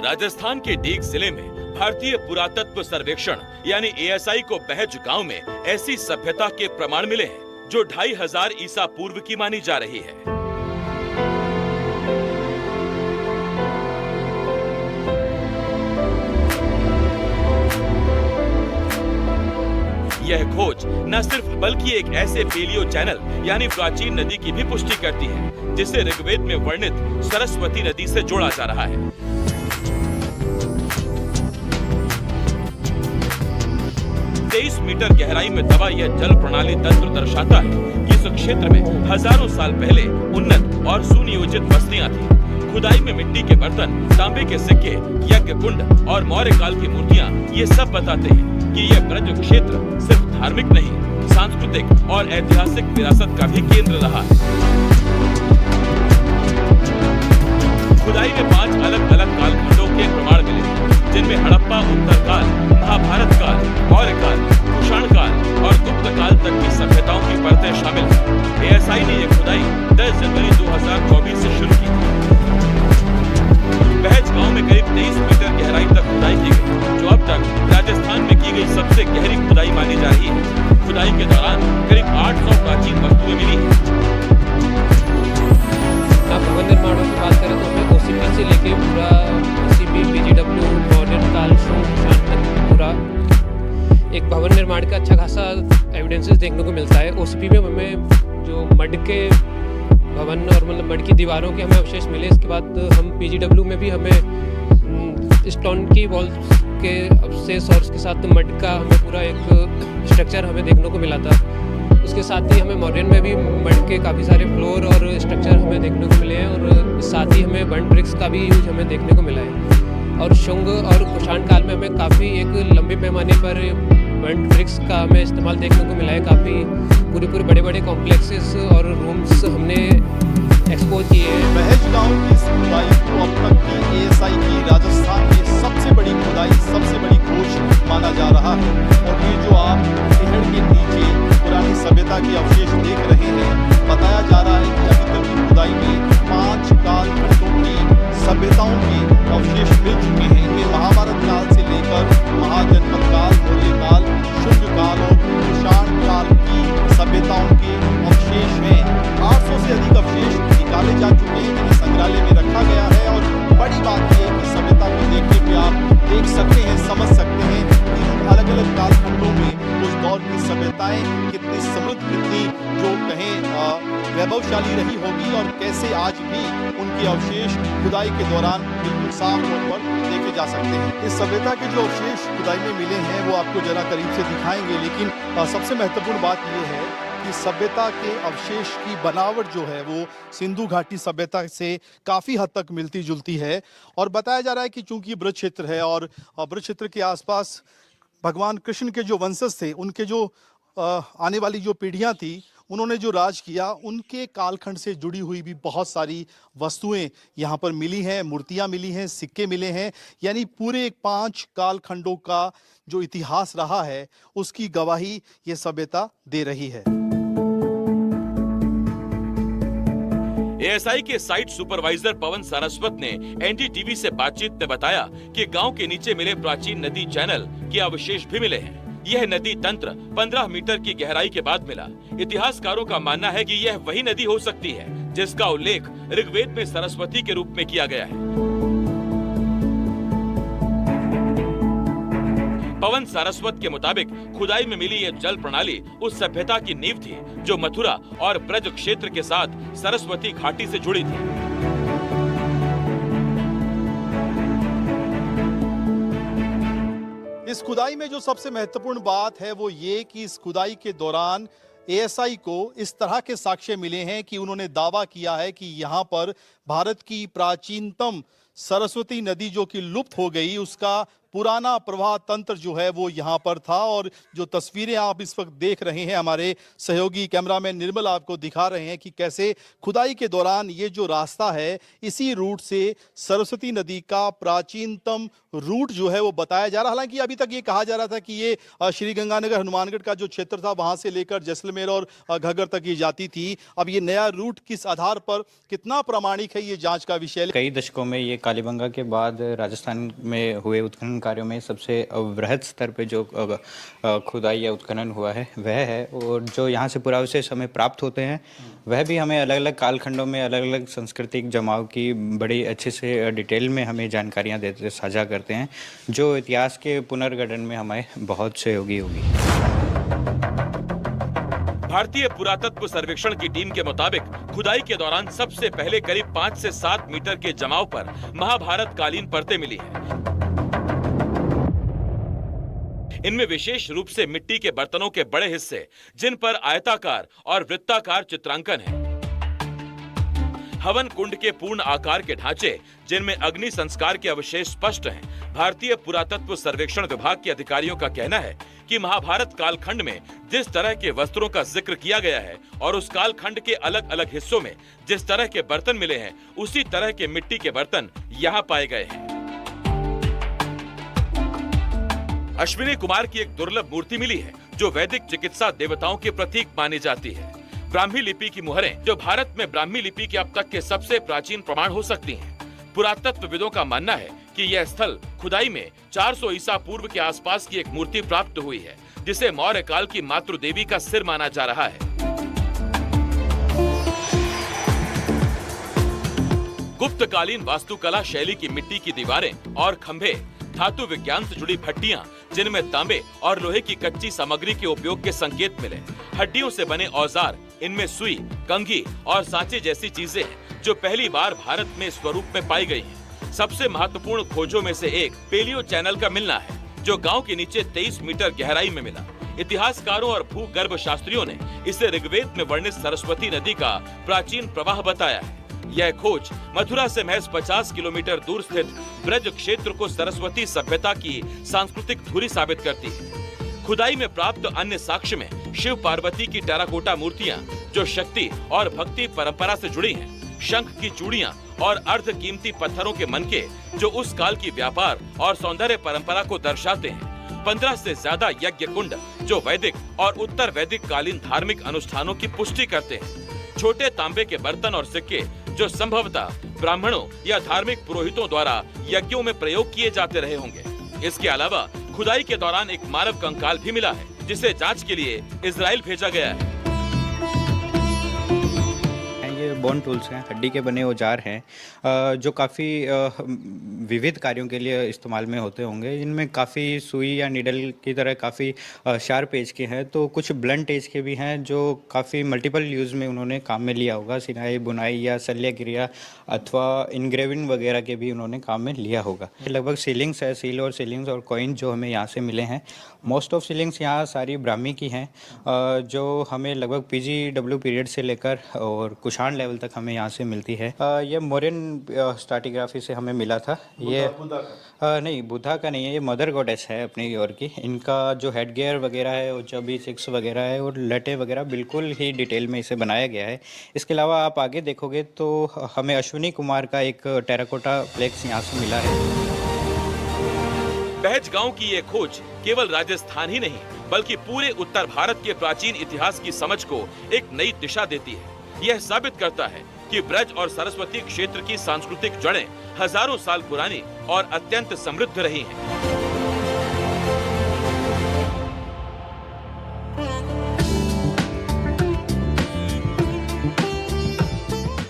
राजस्थान के डीग जिले में भारतीय पुरातत्व सर्वेक्षण यानी ASI को बहज गांव में ऐसी सभ्यता के प्रमाण मिले हैं जो 2500 ईसा पूर्व की मानी जा रही है। यह खोज न सिर्फ बल्कि एक ऐसे पेलियो चैनल यानी प्राचीन नदी की भी पुष्टि करती है जिसे ऋग्वेद में वर्णित सरस्वती नदी से जोड़ा जा रहा है। 23 मीटर गहराई में दबा यह जल प्रणाली तंत्र दर्शाता है कि इस क्षेत्र में हजारों साल पहले उन्नत और सुनियोजित बस्तियां थी। खुदाई में मिट्टी के बर्तन, तांबे के सिक्के, यज्ञ कुंड और मौर्य काल की मूर्तियां ये सब बताते हैं कि यह ब्रज क्षेत्र सिर्फ धार्मिक नहीं, सांस्कृतिक और ऐतिहासिक विरासत का भी केंद्र रहा है। खुदाई में 5 अलग अलग कालखंडों के प्रमाण मिले जिनमें हड़प्पा उत्तर काल, महाभारत काल, मौर्य काल, कुषाण काल और गुप्त काल तक की सभ्यताओं की परतें शामिल हैं। ASI ने यह खुदाई 10 जनवरी 2024 से शुरू की थी। बहज गांव में करीब 23 मीटर गहराई तक खुदाई की गई, जो अब तक राजस्थान में की गई सबसे गहरी खुदाई मानी जा रही है। खुदाई के दौरान करीब 800 प्राचीन वस्तुएं मिली हैं। भवन निर्माणों की बात करें तो हमें OCP से लेके पूरा OCP, PGW, मॉडर्न काल, कुषाण तक पूरा एक भवन निर्माण का अच्छा खासा एविडेंसेस देखने को मिलता है। OCP में हमें जो मड के भवन और मतलब मड की दीवारों के हमें अवशेष मिले। इसके बाद हम PGW में भी हमें स्टोन की वॉल्स के अवशेष और उसके साथ मड का हमें पूरा एक स्ट्रक्चर हमें देखने को मिला था। उसके साथ ही हमें मॉडर्न में भी मड के काफ़ी सारे फ्लोर और स्ट्रक्चर हमें देखने को मिले हैं और साथ ही हमें बर्न ब्रिक्स का भी यूज हमें देखने को मिला है। और शुंग और कुषाण काल में हमें काफ़ी एक लंबे पैमाने पर बर्न ब्रिक्स का हमें इस्तेमाल देखने को मिला है। काफ़ी पूरे बड़े बड़े कॉम्प्लेक्सेस और रूम्स हमने एक्सपोज किए हैं। बहज गांव की इस खुदाई को अब तक की ASI की राजस्थान की सबसे बड़ी खुदाई, सबसे बड़ी खोज माना जा रहा है। और ये जो आप पहाड़ के नीचे पुरानी सभ्यता के अवशेष देख रहे हैं, बताया जा रहा है कि अभी तक की खुदाई में 5 कालखंडों की सभ्यताओं के अवशेष मिल चुके हैं। इनमें महाभारत काल से लेकर महाजनपद काल, मौर्य काल, शुंग काल और कुषाण काल की सभ्यताओं के अवशेष हैं। 800 से अधिक अवशेष निकाले जा चुके हैं जिन्हें संग्रहालय में रखा गया है। और बड़ी बात यह है कि सभ्यता को देखने पे आप देख सकते हैं, समझ सकते हैं कि अलग अलग कालखंडों में उस दौर की सभ्यताएं कितनी समृद्ध, कितनी जो कहें वैभवशाली रही होगी और कैसे आज भी उनके अवशेष खुदाई के दौरान बिल्कुल साफ तौर पर देखे जा सकते हैं। इस सभ्यता के जो अवशेष खुदाई में मिले हैं वो आपको जरा करीब से दिखाएंगे, लेकिन सबसे महत्वपूर्ण बात यह है कि सभ्यता के अवशेष की बनावट जो है वो सिंधु घाटी सभ्यता से काफ़ी हद तक मिलती जुलती है। और बताया जा रहा है कि चूंकि ब्रज क्षेत्र है और ब्रज क्षेत्र के आसपास भगवान कृष्ण के जो वंशज थे, उनके जो आने वाली जो पीढ़ियां थी, उन्होंने जो राज किया, उनके कालखंड से जुड़ी हुई भी बहुत सारी वस्तुएं यहाँ पर मिली हैं, मूर्तियां मिली हैं, सिक्के मिले हैं। यानी पूरे एक 5 कालखंडों का जो इतिहास रहा है उसकी गवाही ये सभ्यता दे रही है। ASI के साइट सुपरवाइजर पवन सारस्वत ने NDTV से बातचीत में बताया कि गांव के नीचे मिले प्राचीन नदी चैनल के अवशेष भी मिले हैं। यह नदी तंत्र 15 मीटर की गहराई के बाद मिला। इतिहासकारों का मानना है कि यह वही नदी हो सकती है जिसका उल्लेख ऋग्वेद में सरस्वती के रूप में किया गया है। पवन सारस्वत के मुताबिक खुदाई में मिली यह जल प्रणाली उस सभ्यता की नींव थी जो मथुरा और ब्रज क्षेत्र के साथ सरस्वती घाटी से जुड़ी थी। इस खुदाई में जो सबसे महत्वपूर्ण बात है वो ये कि इस खुदाई के दौरान ASI को इस तरह के साक्ष्य मिले हैं कि उन्होंने दावा किया है कि यहाँ पर भारत की प्राचीनतम सरस्वती नदी जो कि लुप्त हो गई, उसका पुराना प्रवाह तंत्र जो है वो यहाँ पर था। और जो तस्वीरें आप इस वक्त देख रहे हैं, हमारे सहयोगी कैमरामैन निर्मल आपको दिखा रहे हैं कि कैसे खुदाई के दौरान ये जो रास्ता है, इसी रूट से सरस्वती नदी का प्राचीनतम रूट जो है वो बताया जा रहा। हालांकि अभी तक ये कहा जा रहा था कि ये श्री गंगानगर हनुमानगढ़ का जो क्षेत्र था वहां से लेकर जैसलमेर और घग्गर तक ये जाती थी। अब ये नया रूट किस आधार पर कितना प्रामाणिक है, ये जांच का विषय। कई दशकों में ये कालीबंगा के बाद राजस्थान में हुए उत्खनन कार्यों में सबसे वृहद स्तर पे जो खुदाई या उत्खनन हुआ है वह है। और जो यहाँ से पुरावशेष हमें प्राप्त होते हैं वह भी हमें अलग अलग कालखंडों में अलग अलग सांस्कृतिक जमाव की बड़ी अच्छे से डिटेल में हमें जानकारियाँ देते साझा करते हैं, जो इतिहास के पुनर्गठन में हमें बहुत सहयोगी होगी। भारतीय पुरातत्व सर्वेक्षण की टीम के मुताबिक खुदाई के दौरान सबसे पहले करीब 5 से 7 मीटर के जमाव पर महाभारत कालीन परतें मिली हैं। इनमें विशेष रूप से मिट्टी के बर्तनों के बड़े हिस्से, जिन पर आयताकार और वृत्ताकार चित्रांकन है। हवन कुंड के पूर्ण आकार के ढांचे, जिनमें अग्नि संस्कार के अवशेष स्पष्ट हैं। भारतीय पुरातत्व सर्वेक्षण विभाग के अधिकारियों का कहना है कि महाभारत कालखंड में जिस तरह के वस्त्रों का जिक्र किया गया है और उस कालखंड के अलग अलग हिस्सों में जिस तरह के बर्तन मिले हैं, उसी तरह के मिट्टी के बर्तन यहाँ पाए गए हैं। अश्विनी कुमार की एक दुर्लभ मूर्ति मिली है, जो वैदिक चिकित्सा देवताओं के प्रतीक मानी जाती है। ब्राह्मी लिपि की मुहरें, जो भारत में ब्राह्मी लिपि के अब तक के सबसे प्राचीन प्रमाण हो सकती हैं। पुरातत्वविदों का मानना है कि यह स्थल खुदाई में 400 ईसा पूर्व के आसपास की एक मूर्ति प्राप्त हुई है, जिसे मौर्य काल की मातृ देवी का सिर माना जा रहा है। गुप्तकालीन वास्तुकला शैली की मिट्टी की दीवारें और खंभे, धातु विज्ञान से जुड़ी भट्टियां, जिनमें तांबे और लोहे की कच्ची सामग्री के उपयोग के संकेत मिले। हड्डियों से बने औजार, इनमें सुई, कंघी और सांचे जैसी चीजें हैं, जो पहली बार भारत में स्वरूप में पाई गई हैं। सबसे महत्वपूर्ण खोजों में से एक पेलियो चैनल का मिलना है, जो गांव के नीचे 23 मीटर गहराई में मिला। इतिहासकारों और भूगर्भ शास्त्रियों ने इसे ऋग्वेद में वर्णित सरस्वती नदी का प्राचीन प्रवाह बताया है। यह खोज मथुरा से महज 50 किलोमीटर दूर स्थित ब्रज क्षेत्र को सरस्वती सभ्यता की सांस्कृतिक धुरी साबित करती है। खुदाई में प्राप्त अन्य साक्ष्य में शिव पार्वती की टेराकोटा मूर्तियां, जो शक्ति और भक्ति परंपरा से जुड़ी हैं, शंख की चूड़ियां और अर्ध कीमती पत्थरों के मनके, जो उस काल की व्यापार और सौंदर्य परंपरा को दर्शाते हैं। 15 से ज्यादा यज्ञ कुंड, जो वैदिक और उत्तर वैदिक कालीन धार्मिक अनुष्ठानों की पुष्टि करते हैं। छोटे तांबे के बर्तन और सिक्के, जो संभवतः ब्राह्मणों या धार्मिक पुरोहितों द्वारा यज्ञों में प्रयोग किए जाते रहे होंगे। इसके अलावा खुदाई के दौरान एक मानव कंकाल भी मिला है, जिसे जांच के लिए इजराइल भेजा गया है। ये बोन टूल्स हैं, हड्डी के बने औजार हैं, जो काफ़ी विविध कार्यों के लिए इस्तेमाल में होते होंगे। इनमें काफ़ी सुई या नीडल की तरह काफ़ी शार्प एज के हैं, तो कुछ ब्लंट एज के भी हैं, जो काफ़ी मल्टीपल यूज़ में उन्होंने काम में लिया होगा। सिलाई, बुनाई या शल्य क्रिया अथवा इनग्रेविंग वगैरह के भी उन्होंने काम में लिया होगा। लगभग सीलिंग्स है, सील और सीलिंग्स और कॉइन जो हमें यहाँ से मिले हैं। मोस्ट ऑफ सीलिंग्स यहाँ सारी ब्राह्मी की हैं, जो हमें लगभग PGW पीरियड से लेकर और कुषाण लेवल तक हमें यहाँ से मिलती है। ये मोरियन स्ट्रैटिग्राफी से हमें मिला था। ये नहीं, बुद्धा का नहीं है, ये मदर गॉडेस है अपनी ओर की। इनका जो हेड गियर वगैरह है और जो भी सिक्स वगैरह है और लटे वगैरह बिल्कुल ही डिटेल में इसे बनाया गया है। इसके अलावा आप आगे देखोगे तो हमें अश्विनी कुमार का एक टेराकोटा फ्लेक्स यहाँ से मिला है। बहज गांव की ये खोज केवल राजस्थान ही नहीं, बल्कि पूरे उत्तर भारत के प्राचीन इतिहास की समझ को एक नई दिशा देती है। यह साबित करता है कि ब्रज और सरस्वती क्षेत्र की सांस्कृतिक जड़ें हजारों साल पुरानी और अत्यंत समृद्ध रही हैं।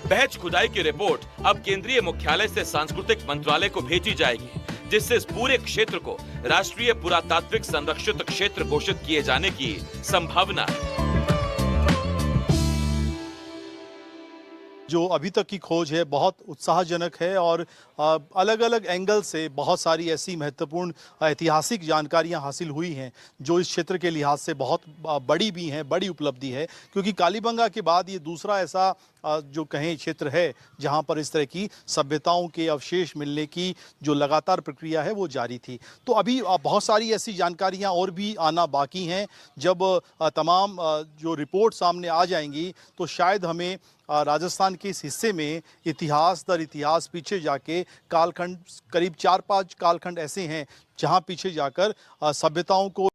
बहज खुदाई की रिपोर्ट अब केंद्रीय मुख्यालय से सांस्कृतिक मंत्रालय को भेजी जाएगी, जिससे इस पूरे क्षेत्र को राष्ट्रीय पुरातात्विक संरक्षित क्षेत्र घोषित किए जाने की संभावना है। जो अभी तक की खोज है बहुत उत्साहजनक है और अलग अलग एंगल से बहुत सारी ऐसी महत्वपूर्ण ऐतिहासिक जानकारियां हासिल हुई हैं, जो इस क्षेत्र के लिहाज से बहुत बड़ी भी हैं, बड़ी उपलब्धि है। क्योंकि कालीबंगा के बाद ये दूसरा ऐसा जो कहें क्षेत्र है जहां पर इस तरह की सभ्यताओं के अवशेष मिलने की जो लगातार प्रक्रिया है वो जारी थी। तो अभी बहुत सारी ऐसी जानकारियां और भी आना बाकी हैं। जब तमाम जो रिपोर्ट सामने आ जाएंगी तो शायद हमें राजस्थान के इस हिस्से में इतिहास दर इतिहास पीछे जाके कालखंड, करीब 4-5 कालखंड ऐसे हैं जहां पीछे जाकर सभ्यताओं को